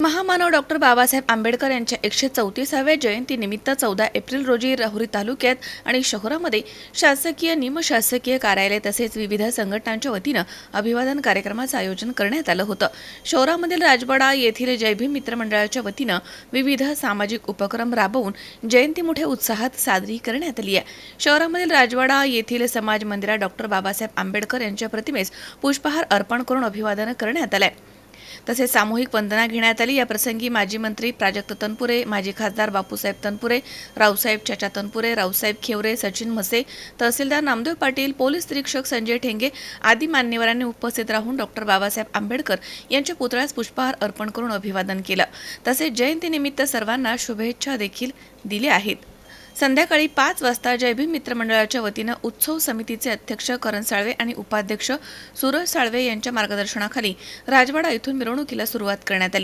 महामानव डॉक्टर बाबासाहेब आंबेडकर यांच्या 134व्या जयंतीनिमित्त 14 एप्रिल रोजी राहुरी तालुक्यात आणि शहरामध्ये शासकीय निमशासकीय कार्यालय तसेच विविध संघटनांच्या वतीनं अभिवादन कार्यक्रमाचं आयोजन करण्यात आलं होतं। शहरामधील राजवाडा येथील जय भीम मित्र मंडळाच्या वतीनं विविध सामाजिक उपक्रम राबवून जयंती मोठ्या उत्साहात साजरी करण्यात आली आहे। शहरामधील राजवाडा येथील समाज मंदिरात डॉक्टर बाबासाहेब आंबेडकर यांच्या प्रतिमेस पुष्पहार अर्पण करून अभिवादन करण्यात आले। तसेच सामूहिक वंदना घेण्यात आली। या प्रसंगी माजी मंत्री प्राजक्त तनपुरे, माजी खासदार बापूसाहेब तनपुरे, रावसाहेब चाचा तनपुरे, रावसाहेब खेवरे, सचिन म्हसे, तहसीलदार नामदेव पाटील, पोलीस निरीक्षक संजय ठेंगे आदी मान्यवरांनी उपस्थित राहून डॉक्टर बाबासाहेब आंबेडकर यांच्या पुतळ्यास पुष्पहार अर्पण करून अभिवादन केलं। तसेच जयंतीनिमित्त सर्वांना शुभेच्छा देखील दिल्या आहेत। संध्याकाळी 5 वाजता जय भीम मित्र मंडळाच्या वतीनं उत्सव समितीचे अध्यक्ष करण साळवे आणि उपाध्यक्ष सूरज साळवे यांच्या मार्गदर्शनाखाली राजवाडा येथून मिरवणुकीला सुरुवात करण्यात आली।